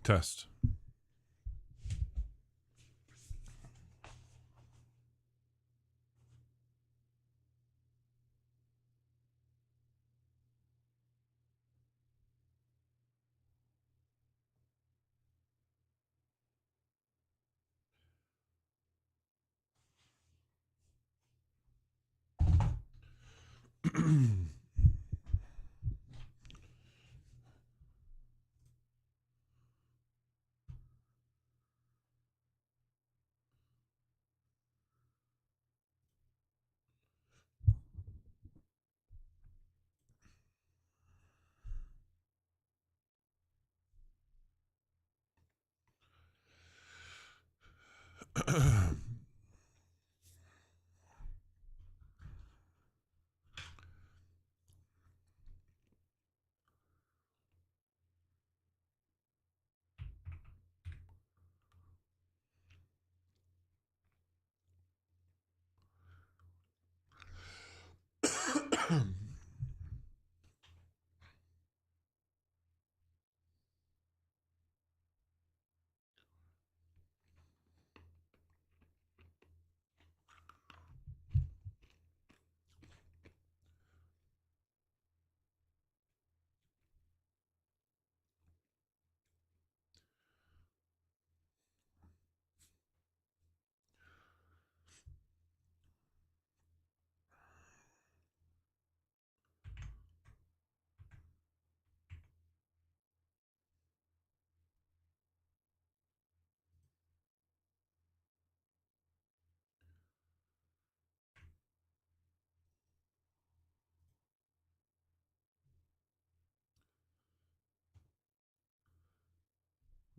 Test.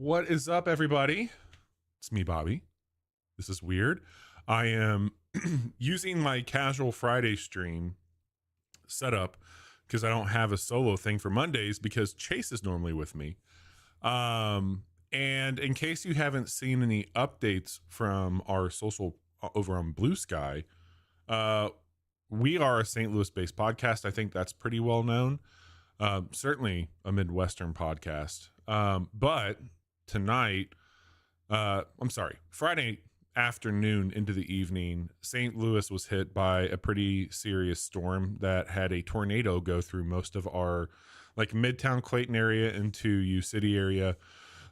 What is up, everybody? It's me, Bobby. This is weird. I am using my casual Friday stream setup because I don't have a solo thing for Mondays because Chase is normally with me. And in case you haven't seen any updates from our social over on Blue Sky, we are a St. Louis based podcast. I think that's pretty well known. Certainly a Midwestern podcast. But tonight, Friday afternoon into the evening, St. Louis was hit by a pretty serious storm that had a tornado go through most of our like Midtown Clayton area into U City area.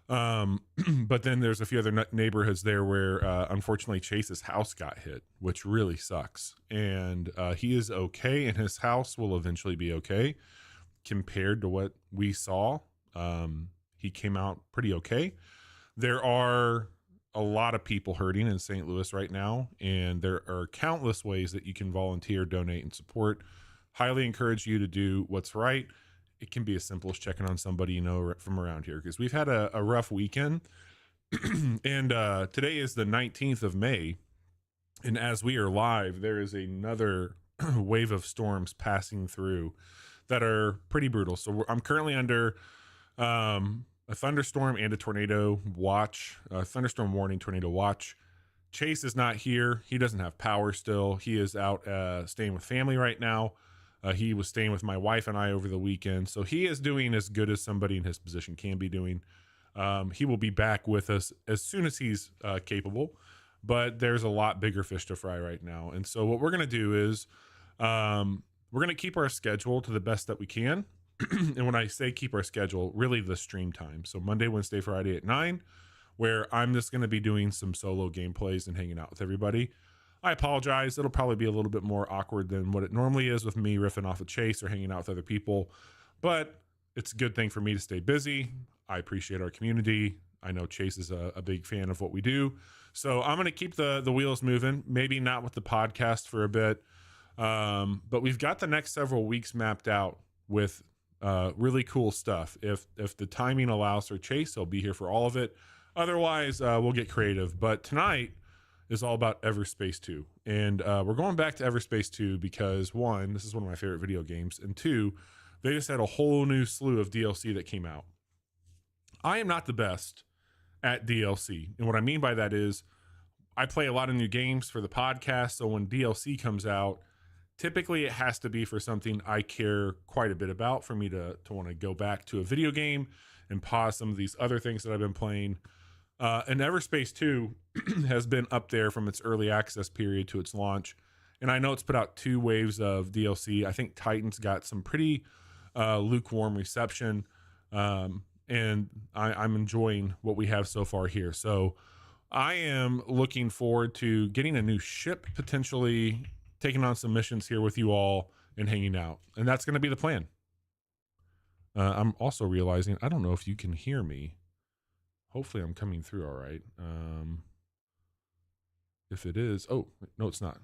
But then there's a few other neighborhoods there where unfortunately Chase's house got hit, which really sucks. And he is okay, and his house will eventually be okay compared to what we saw. He came out pretty okay. There are a lot of people hurting in St. Louis right now, and there are countless ways that you can volunteer, donate, and support. Highly encourage you to do what's right. It can be as simple as checking on somebody you know from around here, because we've had a rough weekend. And today is the 19th of May, and as we are live, there is another wave of storms passing through that are pretty brutal. So I'm currently under a thunderstorm and a tornado watch, thunderstorm warning, tornado watch. Chase is not here. He doesn't have power still. He is out staying with family right now. He was staying with my wife and I over the weekend. So he is doing as good as somebody in his position can be doing. He will be back with us as soon as he's capable. But there's a lot bigger fish to fry right now. And so what we're going to do is we're going to keep our schedule to the best that we can. And when I say keep our schedule, really the stream time. So Monday, Wednesday, Friday at 9, where I'm just going to be doing some solo gameplays and hanging out with everybody. I apologize. It'll probably be a little bit more awkward than what it normally is with me riffing off of Chase or hanging out with other people. But it's a good thing for me to stay busy. I appreciate our community. I know Chase is a big fan of what we do. So I'm going to keep the wheels moving. Maybe not with the podcast for a bit. But we've got the next several weeks mapped out with really cool stuff. If the timing allows for Chase, I'll be here for all of it. Otherwise, we'll get creative. But tonight is all about Everspace 2. And we're going back to Everspace 2 because, one, this is one of my favorite video games. And two, they just had a whole new slew of DLC that came out. I am not the best at DLC. And what I mean by that is I play a lot of new games for the podcast. So when DLC comes out, typically it has to be for something I care quite a bit about for me to want to go back to a video game and pause some of these other things that I've been playing. And Everspace 2 has been up there from its early access period to its launch. And I know it's put out 2 waves of DLC. I think Titans got some pretty lukewarm reception. And I'm enjoying what we have so far here. So I am looking forward to getting a new ship, potentially taking on some missions here with you all and hanging out. And that's going to be the plan. I'm also realizing, I don't know if you can hear me. Hopefully I'm coming through all right. If it is, oh, no, it's not.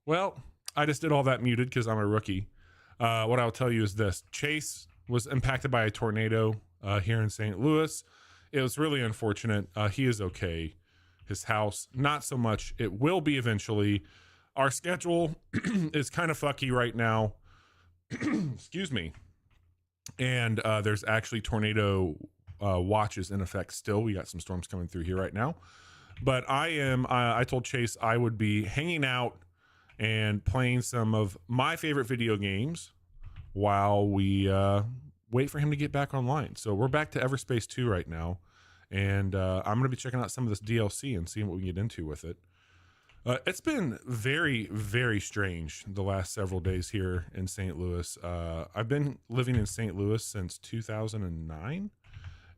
Well, I just did all that muted because I'm a rookie. What I'll tell you is this. Chase was impacted by a tornado here in St. Louis. It was really unfortunate. He is okay. His house, not so much. It will be eventually. Our schedule is kind of fucky right now. Excuse me. And there's actually tornado watches in effect still. We got some storms coming through here right now. But I told Chase I would be hanging out and playing some of my favorite video games while we wait for him to get back online. So we're back to Everspace 2 right now. And I'm going to be checking out some of this DLC and seeing what we can get into with it. It's been very, very strange the last several days here in St. Louis. I've been living in St. Louis since 2009,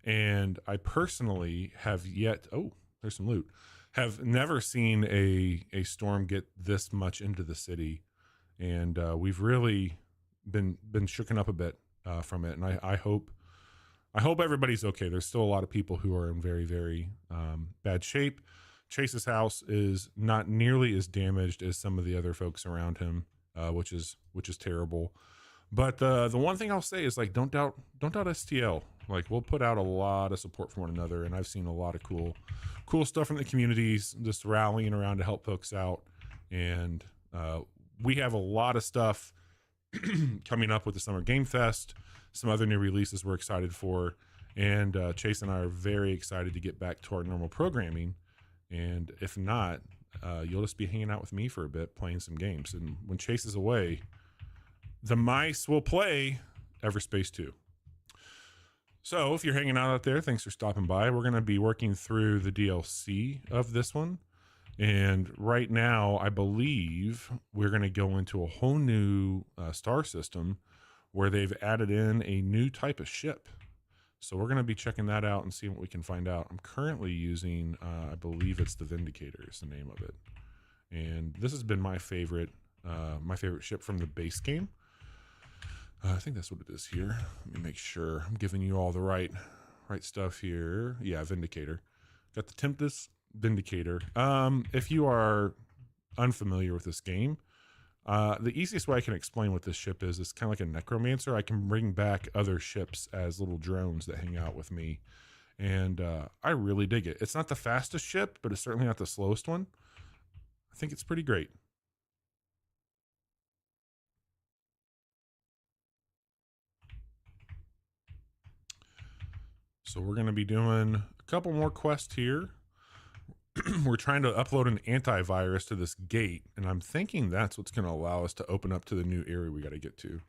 and I personally have yet, oh, there's some loot, have never seen a storm get this much into the city, and we've really been shooken up a bit from it, and I hope everybody's okay. There's still a lot of people who are in very, very bad shape. Chase's house is not nearly as damaged as some of the other folks around him, which is terrible. But the one thing I'll say is, like, don't doubt STL. Like, we'll put out a lot of support for one another, and I've seen a lot of cool stuff from the communities just rallying around to help folks out. And we have a lot of stuff coming up with the Summer Game Fest, some other new releases we're excited for, and Chase and I are very excited to get back to our normal programming. And if not, you'll just be hanging out with me for a bit, playing some games. And when Chase is away, the mice will play Everspace 2. So if you're hanging out there, thanks for stopping by. We're going to be working through the DLC of this one. And right now, I believe we're going to go into a whole new star system where they've added in a new type of ship. So we're going to be checking that out and seeing what we can find out. I'm currently using, I believe it's the Vindicator is the name of it. And this has been my favorite ship from the base game. I think that's what it is here. Let me make sure I'm giving you all the right stuff here. Yeah, Vindicator. Got the Tempest Vindicator. If you are unfamiliar with this game, the easiest way I can explain what this ship is kind of like a necromancer. I can bring back other ships as little drones that hang out with me. And I really dig it. It's not the fastest ship, but it's certainly not the slowest one. I think it's pretty great. So we're going to be doing a couple more quests here. We're trying to upload an antivirus to this gate, and I'm thinking that's what's going to allow us to open up to the new area we got to get to.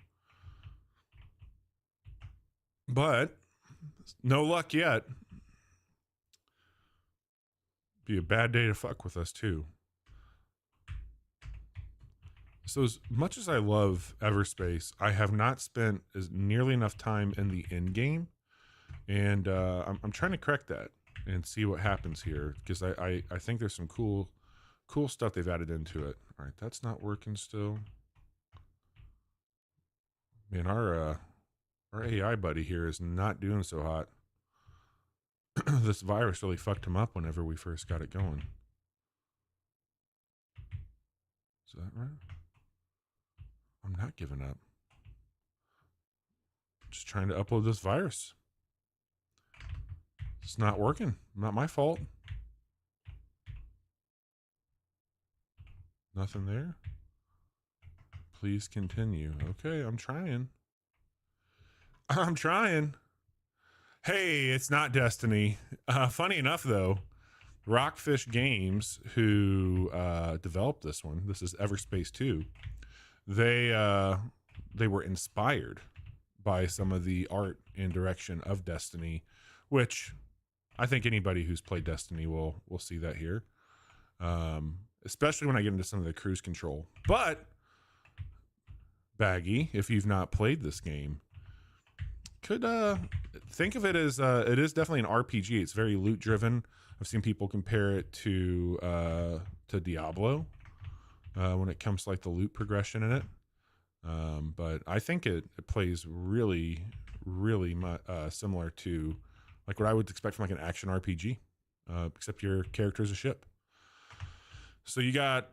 But no luck yet. Be a bad day to fuck with us too. So as much as I love Everspace, I have not spent nearly enough time in the end game, and I'm trying to correct that and see what happens here, because I think there's some cool stuff they've added into it. All right, that's not working still. Man, our AI buddy here is not doing so hot. This virus really fucked him up whenever we first got it going. Is that right? I'm not giving up. Just trying to upload this virus. It's not working. Not my fault. Nothing there. Please continue. Okay, I'm trying. I'm trying. Hey, it's not Destiny. Funny enough, though, Rockfish Games, who developed this one, this is Everspace 2, they were inspired by some of the art and direction of Destiny, which I think anybody who's played Destiny will see that here, especially when I get into some of the cruise control. But Baggy, if you've not played this game, could think of it as it is definitely an RPG. It's very loot driven. I've seen people compare it to Diablo when it comes to like the loot progression in it. But I think it plays really, really similar to like what I would expect from like an action RPG, except your character is a ship. So you got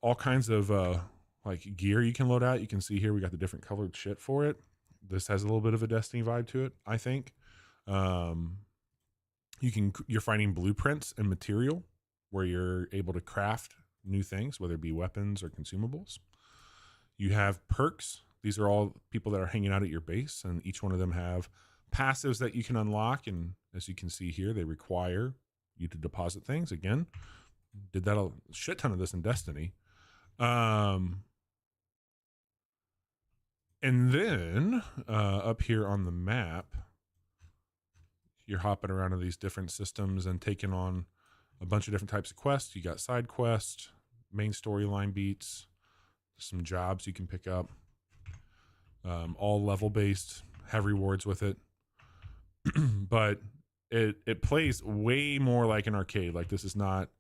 all kinds of like gear you can load out. You can see here we got the different colored shit for it. This has a little bit of a Destiny vibe to it, I think. You're finding blueprints and material where you're able to craft new things, whether it be weapons or consumables. You have perks. These are all people that are hanging out at your base, and each one of them have passives that you can unlock. And as you can see here, they require you to deposit things. Again, did that a shit ton of this in Destiny. And then up here on the map, you're hopping around to these different systems and taking on a bunch of different types of quests. You got side quests, main storyline beats, some jobs you can pick up, all level based, have rewards with it. But it plays way more like an arcade. Like this is not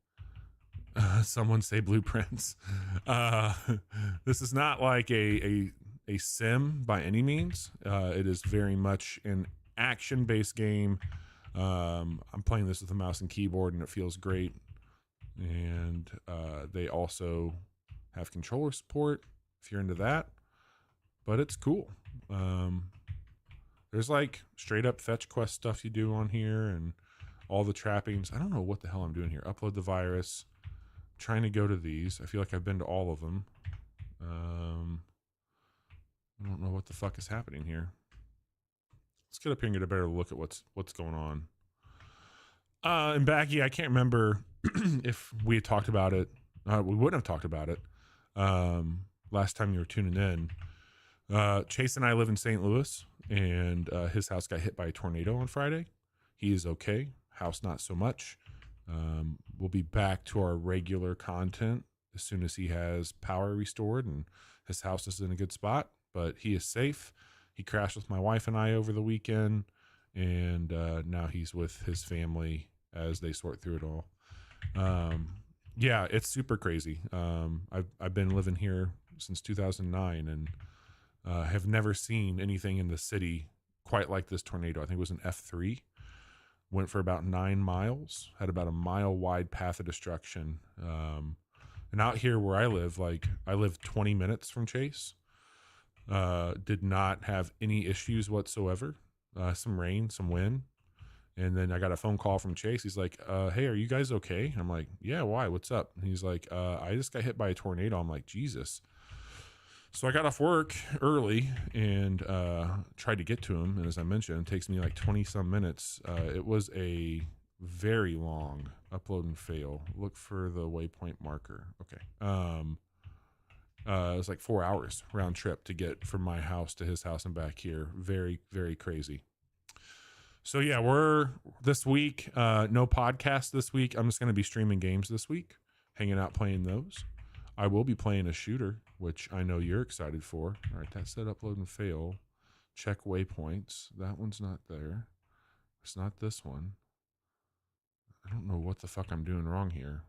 someone say blueprints. This is not like a sim by any means. It is very much an action based game. I'm playing this with a mouse and keyboard and it feels great. And they also have controller support if you're into that, but it's cool. There's like straight up fetch quest stuff you do on here and all the trappings. I don't know what the hell I'm doing here. Upload the virus. I'm trying to go to these. I feel like I've been to all of them. I don't know what the fuck is happening here. Let's get up here and get a better look at what's going on. And Baggy, I can't remember if we had talked about it. We wouldn't have talked about it last time you were tuning in. Chase and I live in St. Louis, and his house got hit by a tornado on Friday. He is okay. House not so much. We'll be back to our regular content as soon as he has power restored and his house is in a good spot. But he is safe. He crashed with my wife and I over the weekend, and now he's with his family as they sort through it all. Yeah, it's super crazy. I've been living here since 2009 and have never seen anything in the city quite like this tornado. I think it was an F3. Went for about 9 miles, had about a mile wide path of destruction. And out here where I live, like I live 20 minutes from Chase. Did not have any issues whatsoever. Some rain, some wind. And then I got a phone call from Chase. He's like, hey, are you guys okay? And I'm like, yeah, why? What's up? And he's like, I just got hit by a tornado. I'm like, Jesus. So I got off work early and tried to get to him. And as I mentioned, it takes me like 20 some minutes. It was a very long upload and fail. Look for the waypoint marker. Okay. It was like 4 hours round trip to get from my house to his house and back here. Very, very crazy. So yeah, we're this week, no podcast this week. I'm just going to be streaming games this week, hanging out, playing those. I will be playing a shooter, which I know you're excited for. All right, that said upload and fail. Check waypoints. That one's not there. It's not this one. I don't know what the fuck I'm doing wrong here.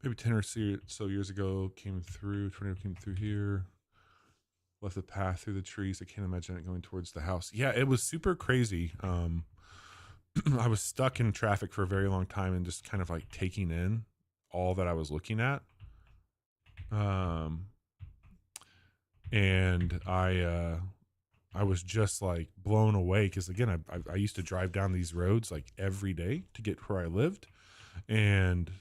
Maybe 10 or so years ago, tornado came through here, left the path through the trees. I can't imagine it going towards the house. Yeah, it was super crazy. I was stuck in traffic for a very long time and just kind of like taking in all that I was looking at. And I was just like blown away because again, I used to drive down these roads like every day to get where I lived, and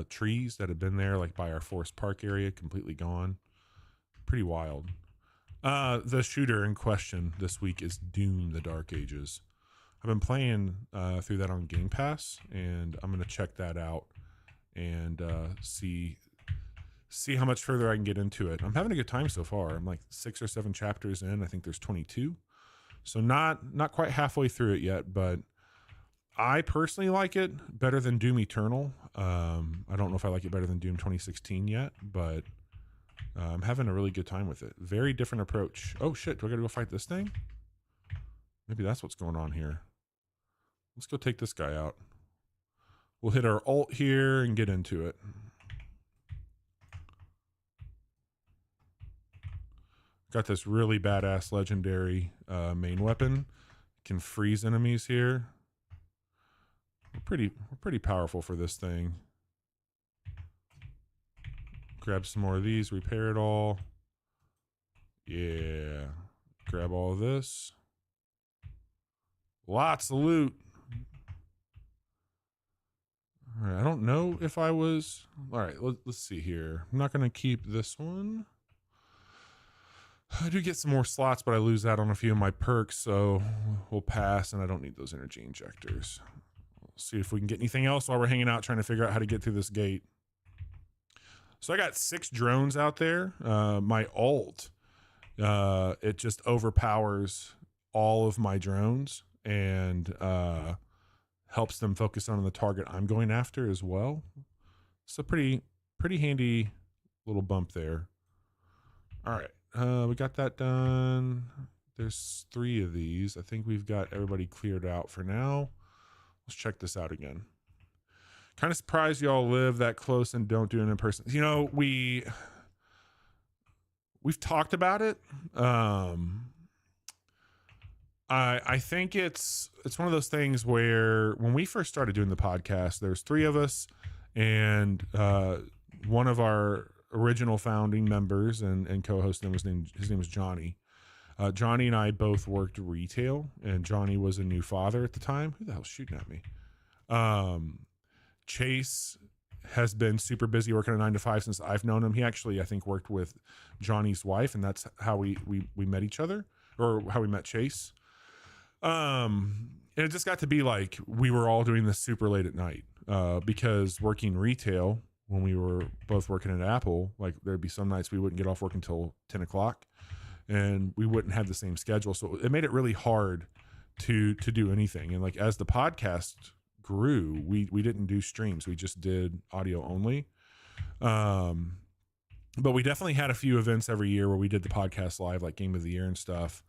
trees that had been there like by our Forest Park area completely gone. Pretty wild. The shooter in question this week is Doom: The Dark Ages. I've been playing through that on Game Pass, and I'm going to check that out and see see how much further I can get into it. I'm having a good time so far. I'm like 6 or 7 chapters in. I think there's 22. So not quite halfway through it yet, but I personally like it better than Doom Eternal. I don't know if I like it better than Doom 2016 yet, but I'm having a really good time with it. Very different approach. Oh shit, do I gotta go fight this thing? Maybe that's what's going on here. Let's go take this guy out. We'll hit our alt here and get into it. Got this really badass legendary main weapon. Can freeze enemies here. We're pretty powerful for this thing. Grab some more of these, repair it all. Yeah. Grab all of this. Lots of loot. All right, I don't know if I was... All right, let's see here. I'm not going to keep this one. I do get some more slots, but I lose out on a few of my perks, so we'll pass, and I don't need those energy injectors. We'll see if we can get anything else while we're hanging out trying to figure out how to get through this gate. So I got 6 drones out there. My ult, it just overpowers all of my drones and helps them focus on the target I'm going after as well. It's a pretty handy little bump there. All right, we got that done. There's 3 of these. I think we've got everybody cleared out for now. Let's check this out again. Kind of surprised y'all live that close and don't do it in person. You know, we've talked about it. I think it's one of those things where when we first started doing the podcast, there's 3 of us, and one of our original founding members and co-host, his name was Johnny. Johnny and I both worked retail, and Johnny was a new father at the time. Who the hell's shooting at me? Chase has been super busy working a 9-to-5 since I've known him. He actually, I think, worked with Johnny's wife, and that's how we met each other, or how we met Chase. And it just got to be like we were all doing this super late at night, because working retail, when we were both working at Apple, like there'd be some nights we wouldn't get off work until 10 o'clock, and we wouldn't have the same schedule. So it made it really hard to do anything. And like as the podcast grew, we didn't do streams, we just did audio only. But we definitely had a few events every year where we did the podcast live, like Game of the Year and stuff.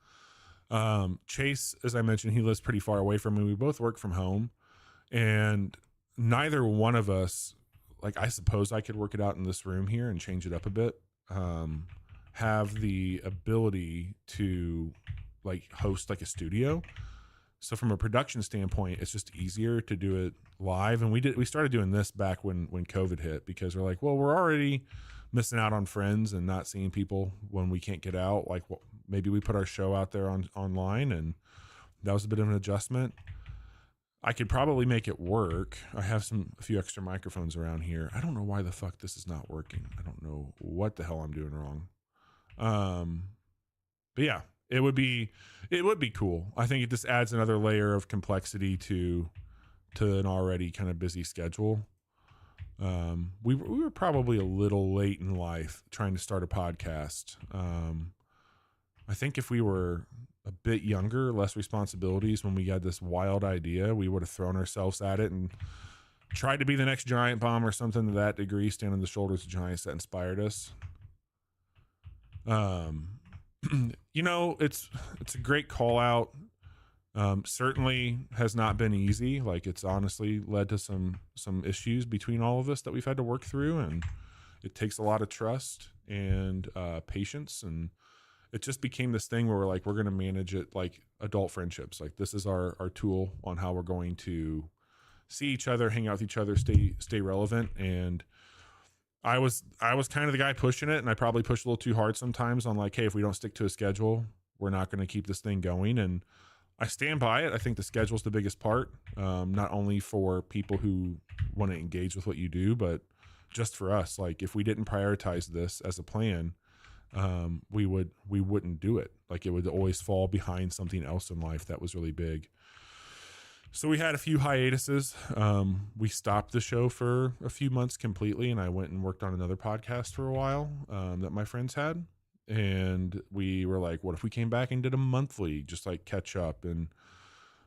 Chase, as I mentioned, he lives pretty far away from me. We both work from home, and neither one of us, like, I suppose I could work it out in this room here and change it up a bit, have the ability to like host like a studio. So from a production standpoint, it's just easier to do it live. And we started doing this back when COVID hit, because we're like, well, we're already missing out on friends and not seeing people when we can't get out. Like, well, maybe we put our show out there online, and that was a bit of an adjustment. I could probably make it work. I have a few extra microphones around here. I don't know why the fuck this is not working. I don't know what the hell I'm doing wrong. But yeah, it would be cool. I think it just adds another layer of complexity to an already kind of busy schedule. We were probably a little late in life trying to start a podcast. I think if we were a bit younger, less responsibilities, when we had this wild idea, we would have thrown ourselves at it and tried to be the next Giant Bomb or something to that degree, stand on the shoulders of giants that inspired us. You know, it's a great call out. Certainly has not been easy. Like, it's honestly led to some issues between all of us that we've had to work through, and it takes a lot of trust and patience, and it just became this thing where we're like, we're going to manage it like adult friendships. Like, this is our tool on how we're going to see each other, hang out with each other, stay relevant. And I was kind of the guy pushing it, and I probably pushed a little too hard sometimes on like, hey, if we don't stick to a schedule, we're not going to keep this thing going. And I stand by it. I think the schedule's the biggest part, not only for people who want to engage with what you do, but just for us. Like, if we didn't prioritize this as a plan, we wouldn't do it. Like, it would always fall behind something else in life that was really big. So we had a few hiatuses. We stopped the show for a few months completely, and I went and worked on another podcast for a while that my friends had. And we were like, what if we came back and did a monthly, just like catch up? And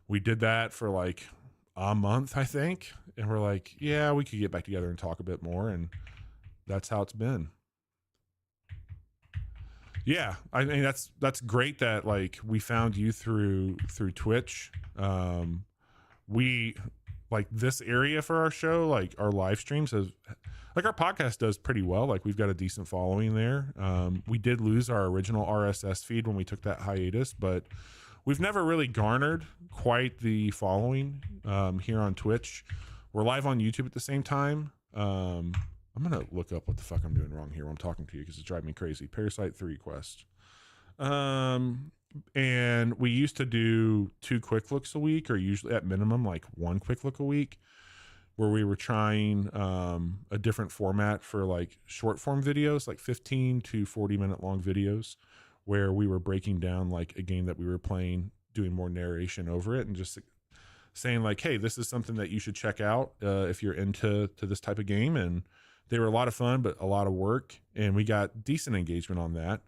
we did that for like a month, I think. And we're like, yeah, we could get back together and talk a bit more. And that's how it's been. Yeah, I mean that's great that like we found you through Twitch. We like this area for our show, like our live streams has, like our podcast does pretty well. Like we've got a decent following there. We did lose our original RSS feed when we took that hiatus, but we've never really garnered quite the following here on Twitch. We're live on YouTube at the same time. I'm gonna look up what the fuck I'm doing wrong here while I'm talking to you because it's driving me crazy. Parasite 3 quest. And we used to do 2 quick looks a week, or usually at minimum like 1 quick look a week, where we were trying a different format for like short form videos, like 15 to 40 minute long videos, where we were breaking down like a game that we were playing, doing more narration over it, and just saying like, hey, this is something that you should check out if you're into this type of game. And they were a lot of fun, but a lot of work, and we got decent engagement on that.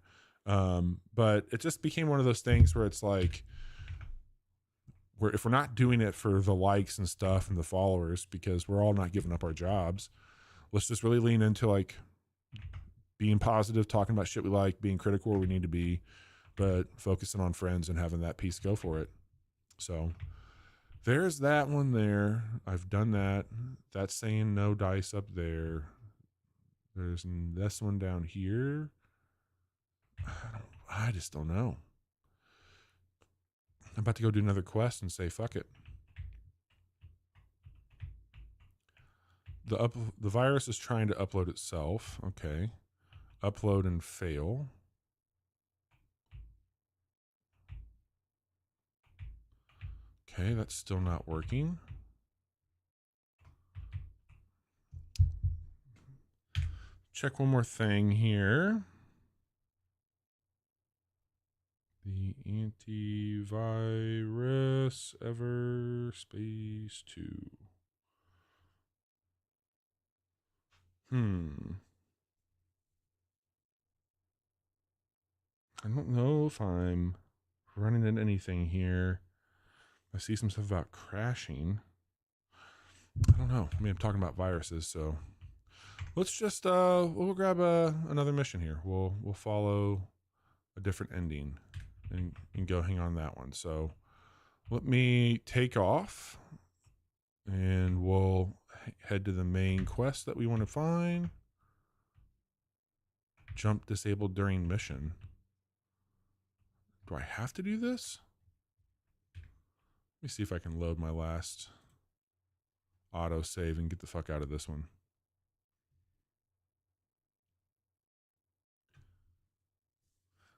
But it just became one of those things where it's like, if we're not doing it for the likes and stuff and the followers, because we're all not giving up our jobs, let's just really lean into like being positive, talking about shit we like, being critical where we need to be, but focusing on friends and having that piece go for it. So there's that one there. I've done that. That's saying no dice up there. There's this one down here. I just don't know. I'm about to go do another quest and say fuck it. The virus is trying to upload itself. Okay. Upload and fail. Okay, that's still not working. Check one more thing here. The antivirus Everspace 2. I don't know if I'm running into anything here. I see some stuff about crashing. I don't know. I mean, I'm talking about viruses, so let's just we'll grab another mission here. We'll follow a different ending and go hang on that one. So let me take off, and we'll head to the main quest that we want to find. Jump disabled during mission. Do I have to do this? Let me see if I can load my last auto save and get the fuck out of this one.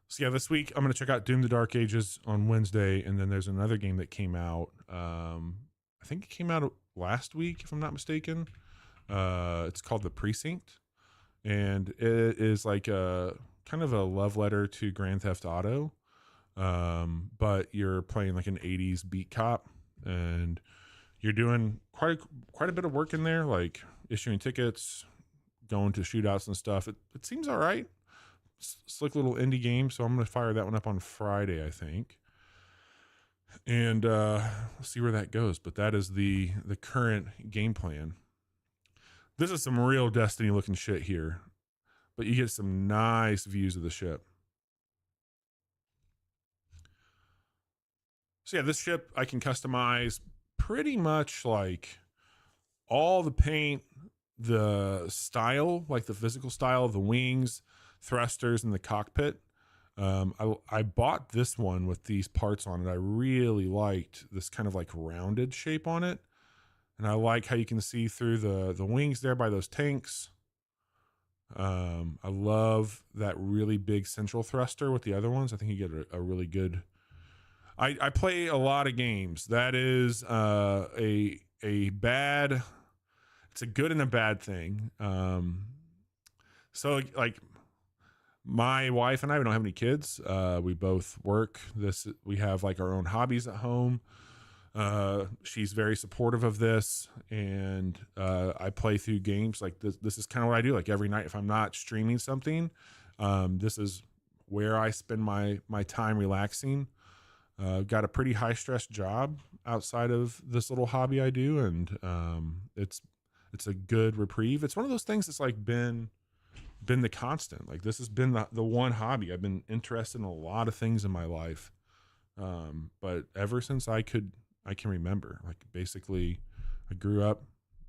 So yeah, this week I'm going to check out Doom: The Dark Ages on Wednesday, and then there's another game that came out. I think it came out last week, if I'm not mistaken. It's called The Precinct, and it is like a kind of a love letter to Grand Theft Auto, but you're playing like an 80s beat cop, and you're doing quite a bit of work in there, like issuing tickets, going to shootouts and stuff. It seems all right. Slick little indie game, so I'm going to fire that one up on Friday, I think, and see where that goes. But that is the current game plan. This is some real Destiny looking shit here, but you get some nice views of the ship. So yeah, this ship I can customize pretty much like all the paint, the style, like the physical style of the wings, thrusters, and the cockpit. I bought this one with these parts on it. I really liked this kind of like rounded shape on it, and I like how you can see through the wings there by those tanks. I love that really big central thruster with the other ones. I think you get a really good. I play a lot of games. That is a bad. It's a good and a bad thing. So like my wife and I, we don't have any kids. We both work. We have like our own hobbies at home. She's very supportive of this, and I play through games like this. This is kind of what I do. Like every night, if I'm not streaming something, this is where I spend my time relaxing. Got a pretty high stress job outside of this little hobby I do, and it's a good reprieve. It's one of those things that's like been the constant. Like this has been the one hobby. I've been interested in a lot of things in my life, but ever since I can remember, like basically I grew up,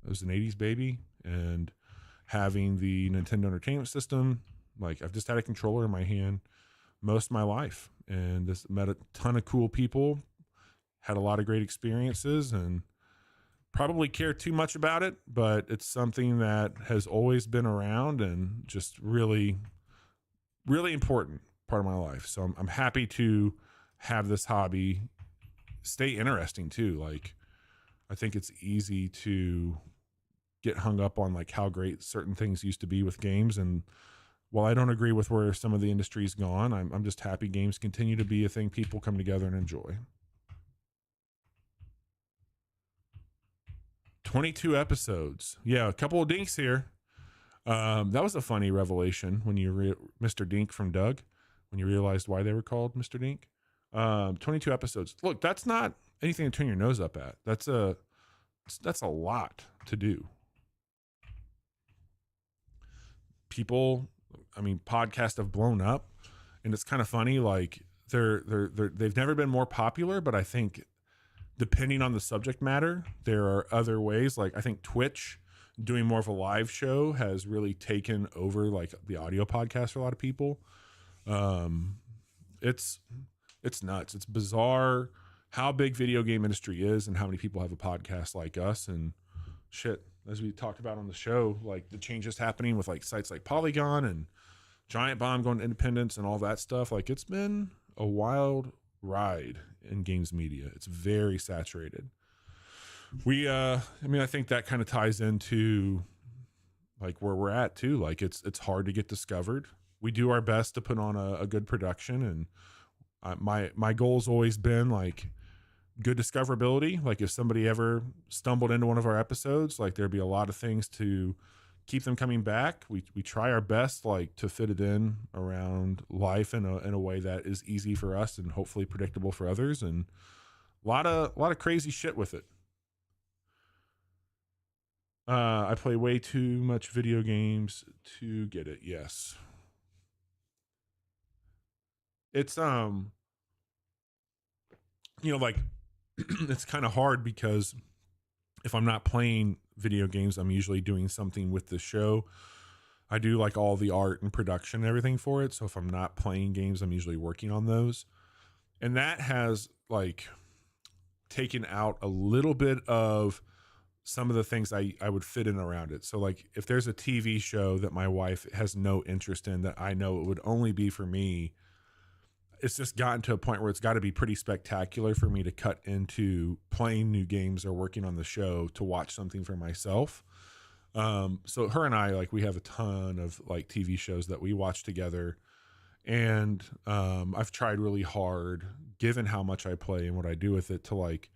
I was an 80s baby, and having the Nintendo Entertainment System, like I've just had a controller in my hand most of my life, and just met a ton of cool people, had a lot of great experiences, and probably care too much about it, but it's something that has always been around and just really, really important part of my life. So I'm happy to have this hobby stay interesting too. Like I think it's easy to get hung up on like how great certain things used to be with games, and while I don't agree with where some of the industry's gone, I'm just happy games continue to be a thing people come together and enjoy. 22 episodes. Yeah, a couple of dinks here. That was a funny revelation when Mr. Dink from Doug, when you realized why they were called Mr. Dink. 22 episodes. Look, that's not anything to turn your nose up at. That's a lot to do. People, I mean, podcasts have blown up, and it's kind of funny. Like they've never been more popular, but I think depending on the subject matter, there are other ways. Like I think Twitch doing more of a live show has really taken over like the audio podcast for a lot of people. It's nuts. It's bizarre how big video game industry is and how many people have a podcast like us, and shit, as we talked about on the show, like the changes happening with like sites like Polygon and Giant Bomb going to independence and all that stuff. Like it's been a wild ride in games media. It's very saturated. I think that kind of ties into like where we're at too. Like it's hard to get discovered. We do our best to put on a good production, and my goal's always been like good discoverability. Like if somebody ever stumbled into one of our episodes, like there'd be a lot of things to keep them coming back. We try our best like to fit it in around life in a way that is easy for us and hopefully predictable for others, and a lot of crazy shit with it. I play way too much video games to get it. Yes. It's like it's kind of hard because if I'm not playing video games, I'm usually doing something with the show. I do like all the art and production and everything for it. So if I'm not playing games, I'm usually working on those. And that has like taken out a little bit of some of the things I would fit in around it. So like if there's a TV show that my wife has no interest in that I know it would only be for me, it's just gotten to a point where it's got to be pretty spectacular for me to cut into playing new games or working on the show to watch something for myself. So her and I, like, we have a ton of like TV shows that we watch together, and I've tried really hard, given how much I play and what I do with it, to like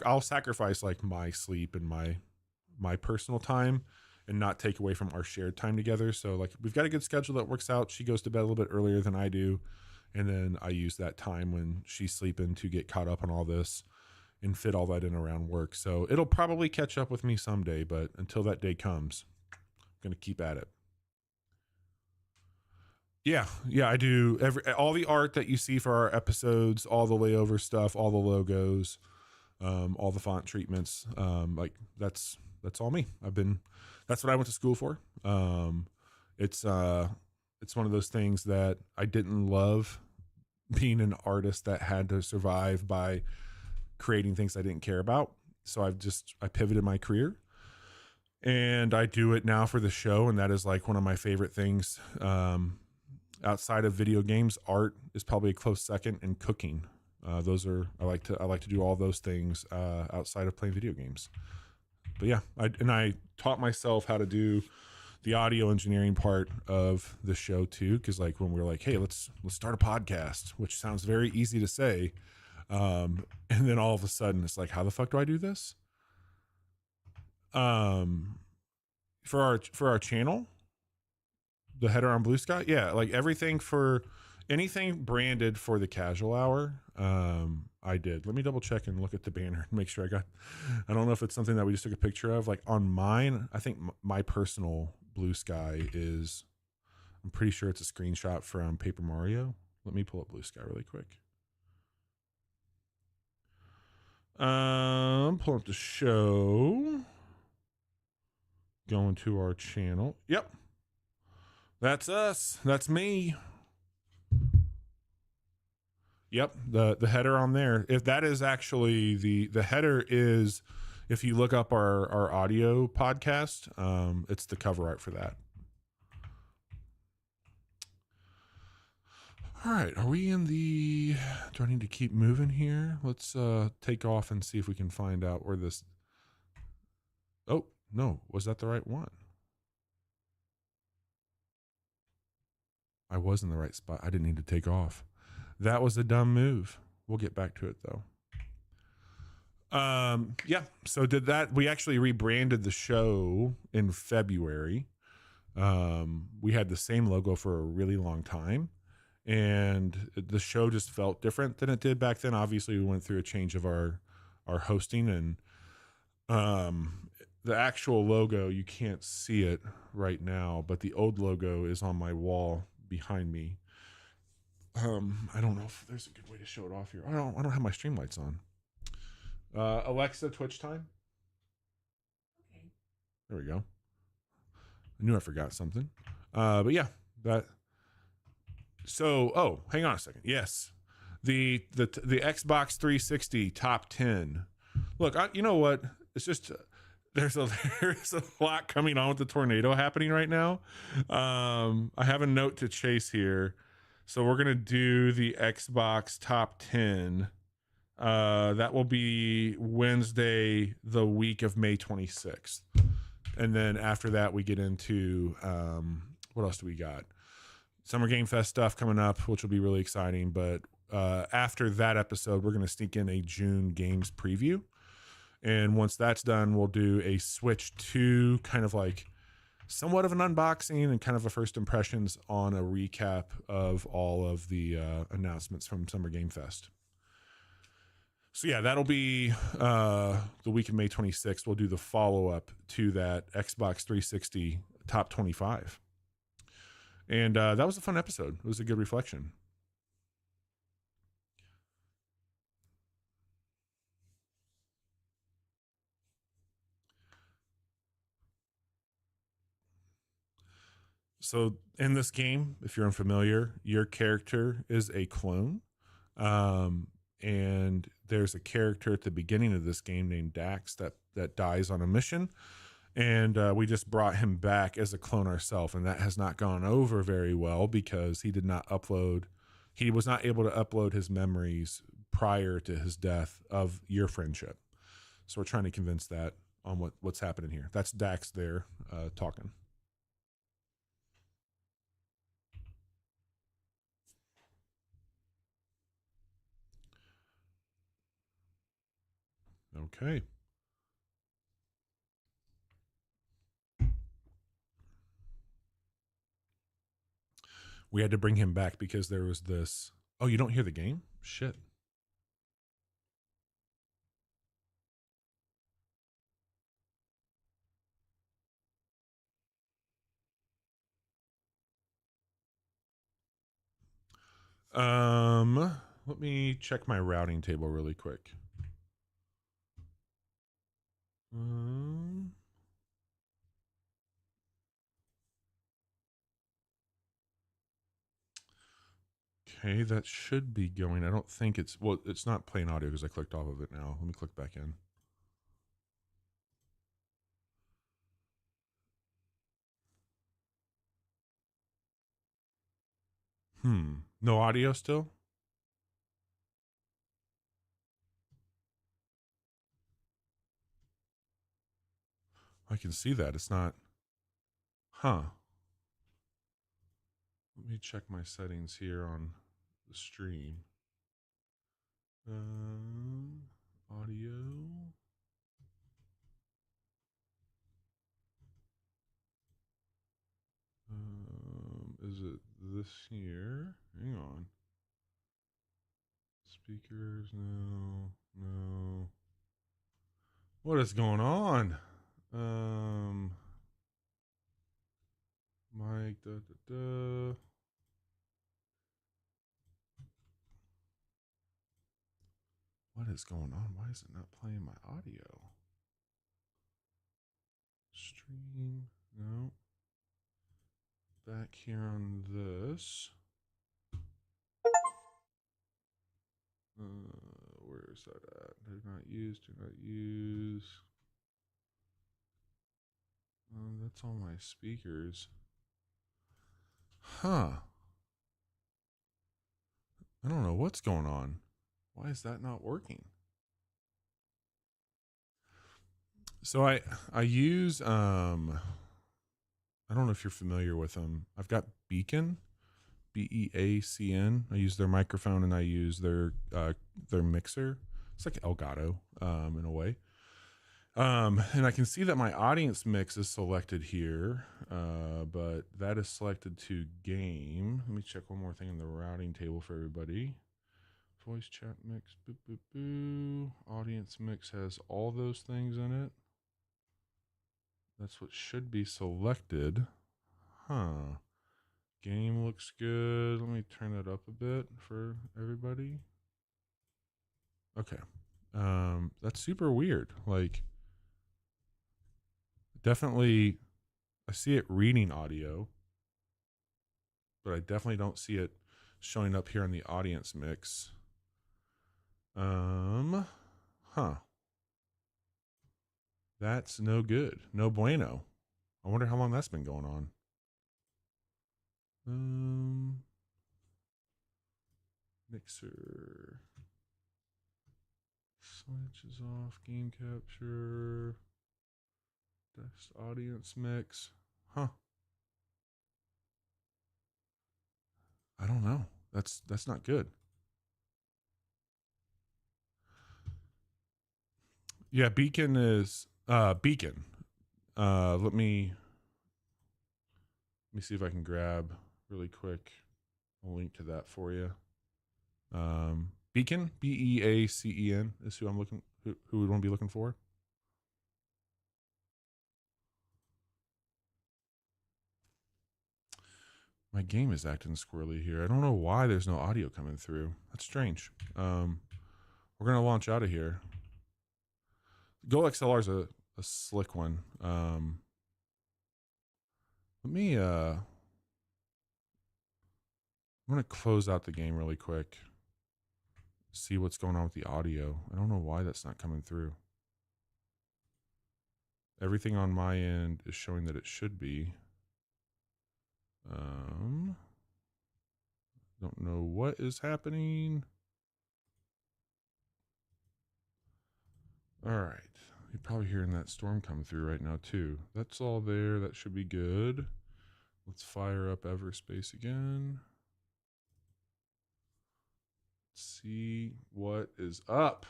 I'll sacrifice like my sleep and my personal time and not take away from our shared time together. So like we've got a good schedule that works out. She goes to bed a little bit earlier than I do, and then I use that time when she's sleeping to get caught up on all this and fit all that in around work. So it'll probably catch up with me someday, but until that day comes, I'm going to keep at it. Yeah, I do all the art that you see for our episodes, all the layover stuff, all the logos, all the font treatments. Like that's all me. That's what I went to school for. It's one of those things that I didn't love, being an artist that had to survive by creating things I didn't care about. So I pivoted my career, and I do it now for the show. And that is like one of my favorite things. Outside of video games, art is probably a close second, and cooking. I like to do all those things outside of playing video games. But yeah, I taught myself how to do the audio engineering part of the show too, because like when we were like, hey, let's start a podcast, which sounds very easy to say, And then all of a sudden it's like, how the fuck do I do this? For our channel, the header on Blue Sky, yeah, like everything for anything branded for the casual hour. I did. Let me double check and look at the banner and make sure I don't know if it's something that we just took a picture of. Like on mine, I think my personal Blue Sky is, I'm pretty sure it's a screenshot from Paper Mario. Let me pull up Blue Sky really quick. Pull up the show. Going to our channel. Yep. That's us. That's me. Yep, the header on there. If that is actually the header is, if you look up our audio podcast, it's the cover art for that. All right, are we in the? Do I need to keep moving here? Let's take off and see if we can find out where this. Oh no, was that the right one? I was in the right spot. I didn't need to take off. That was a dumb move. We'll get back to it though. Yeah, so did that. We actually rebranded the show in February. We had the same logo for a really long time, and the show just felt different than it did back then. Obviously, we went through a change of our hosting, and the actual logo, you can't see it right now, but the old logo is on my wall behind me. I don't know if there's a good way to show it off here. I don't have my stream lights on. Alexa, Twitch time. Okay. There we go. I knew I forgot something. But yeah, that. So, oh, hang on a second. Yes, the Xbox 360 top 10. Look, you know what? It's just there's a lot coming on with the tornado happening right now. I have a note to chase here, so we're gonna do the Xbox top 10. That will be Wednesday, the week of May 26th. And then after that, we get into what else do we got? Summer Game Fest stuff coming up, which will be really exciting. But after that episode, we're going to sneak in a June games preview. And once that's done, we'll do a switch to kind of like somewhat of an unboxing and kind of a first impressions on a recap of all of the announcements from Summer Game Fest. So yeah, that'll be the week of May 26th. We'll do the follow-up to that Xbox 360 top 25. And that was a fun episode. It was a good reflection. So in this game, if you're unfamiliar, your character is a clone. And there's a character at the beginning of this game named Dax that dies on a mission. And we just brought him back as a clone ourselves, and that has not gone over very well because he was not able to upload his memories prior to his death of your friendship. So we're trying to convince that on what's happening here. That's Dax there talking. Okay. We had to bring him back because there was this. Oh, you don't hear the game? Shit. Let me check my routing table really quick. Okay, that should be going. I don't think it's not playing audio because I clicked off of it now. Let me click back in. No audio still? I can see that. It's not. Huh. Let me check my settings here on the stream. Audio. Is it this here? Hang on. Speakers, no, no. What is going on? Mic, da da da. What is going on? Why is it not playing my audio? Stream, no. Back here on this. Where is that at? Do not use, do not use. That's all my speakers. Huh. I don't know what's going on. Why is that not working? So I use I don't know if you're familiar with them. I've got Beacon, Beacn. I use their microphone and I use their mixer. It's like Elgato in a way. And I can see that my audience mix is selected here, but that is selected to game. Let me check one more thing in the routing table for everybody. Voice chat mix, boo, boo, boo. Audience mix has all those things in it. That's what should be selected. Huh. Game looks good. Let me turn that up a bit for everybody. Okay. That's super weird. Like, definitely, I see it reading audio, but I definitely don't see it showing up here in the audience mix. Huh. That's no good. No bueno. I wonder how long that's been going on. Mixer. Switch is off. Game capture. Text audience mix. Huh. I don't know. That's not good. Yeah, Beacon is Beacon. Let me see if I can grab really quick a link to that for you. Beacon, Beacen is who I'm looking who we want to be looking for. My game is acting squirrely here. I don't know why there's no audio coming through. That's strange. We're gonna launch out of here. Go XLR is a slick one. Let me I'm gonna close out the game really quick. See what's going on with the audio. I don't know why that's not coming through. Everything on my end is showing that it should be. Don't know what is happening. All right. You're probably hearing that storm come through right now too. That's all there. That should be good. Let's fire up Everspace again. Let's see what is up.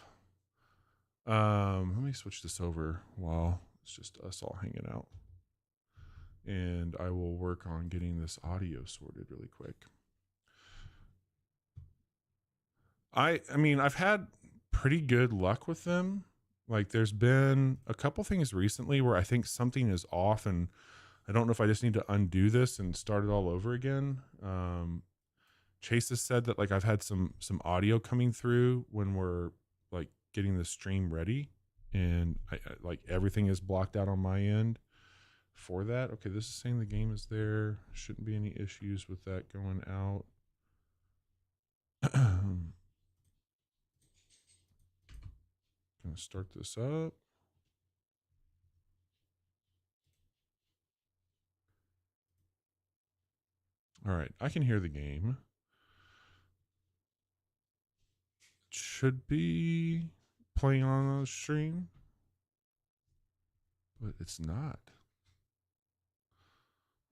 Let me switch this over while it's just us all hanging out. And I will work on getting this audio sorted really quick. I mean, I've had pretty good luck with them. Like, there's been a couple things recently where I think something is off, and I don't know if I just need to undo this and start it all over again. Chase has said that like I've had some audio coming through when we're like getting the stream ready, and I like everything is blocked out on my end for that. Okay, this is saying the game is there. Shouldn't be any issues with that going out. Gonna start this up. All right, I can hear the game. It should be playing on the stream, but it's not.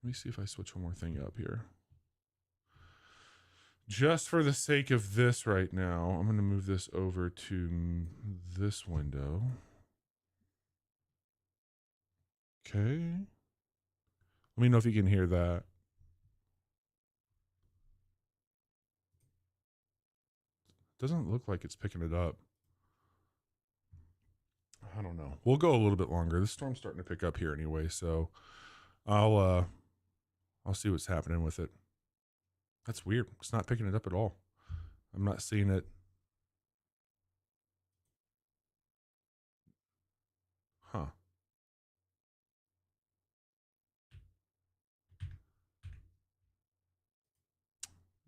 Let me see if I switch one more thing up here. just for the sake of this right now, I'm going to move this over to this window. Okay. Let me know if you can hear that. Doesn't look like it's picking it up. I don't know. We'll go a little bit longer. The storm's starting to pick up here anyway, so I'll see what's happening with it. That's weird. It's not picking it up at all. I'm not seeing it. Huh.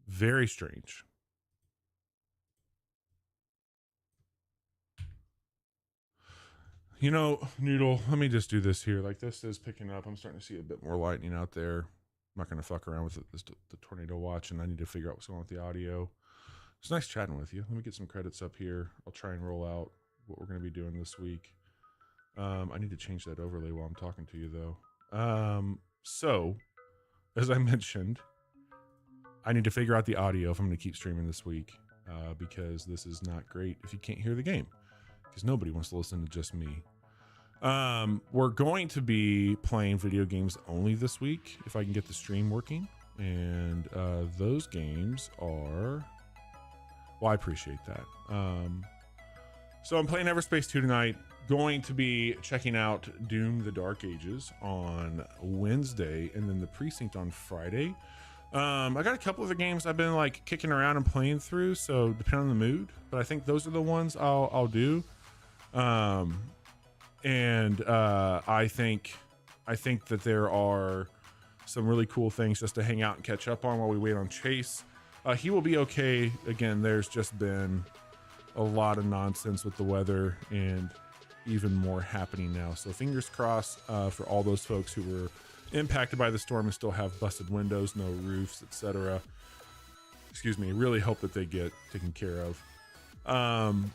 Very strange. You know, Noodle, let me just do this here. Like, this is picking up. I'm starting to see a bit more lightning out there. I'm not going to fuck around with the tornado watch, and I need to figure out what's going on with the audio. It's nice chatting with you. Let me get some credits up here. I'll try and roll out what we're going to be doing this week. I need to change that overlay while I'm talking to you, though. So, as I mentioned, I need to figure out the audio if I'm going to keep streaming this week, because this is not great if you can't hear the game, because nobody wants to listen to just me. We're going to be playing video games only this week if I can get the stream working, and those games are, well, I appreciate that. So I'm playing Everspace 2 tonight. Going to be checking out Doom: The Dark Ages on Wednesday, and then The Precinct on Friday. I got a couple of the games I've been like kicking around and playing through, so depending on the mood, but I think those are the ones I'll do. I think that there are some really cool things just to hang out and catch up on while we wait on Chase. He will be okay. Again, there's just been a lot of nonsense with the weather and even more happening now. So fingers crossed for all those folks who were impacted by the storm and still have busted windows, no roofs, etc. Excuse me. Really hope that they get taken care of.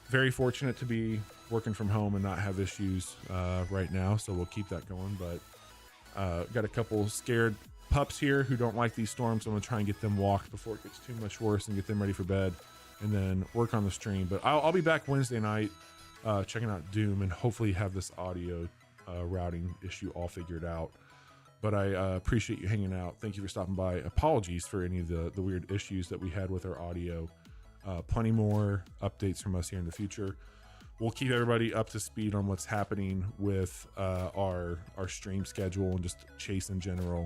Very fortunate to be working from home and not have issues right now, so we'll keep that going. But got a couple scared pups here who don't like these storms, so I'm gonna try and get them walked before it gets too much worse and get them ready for bed, and then work on the stream. But I'll be back Wednesday night checking out Doom and hopefully have this audio routing issue all figured out. But I appreciate you hanging out. Thank you for stopping by. Apologies for any of the weird issues that we had with our audio. Plenty more updates from us here in the future. We'll keep everybody up to speed on what's happening with our stream schedule and just Chase in general.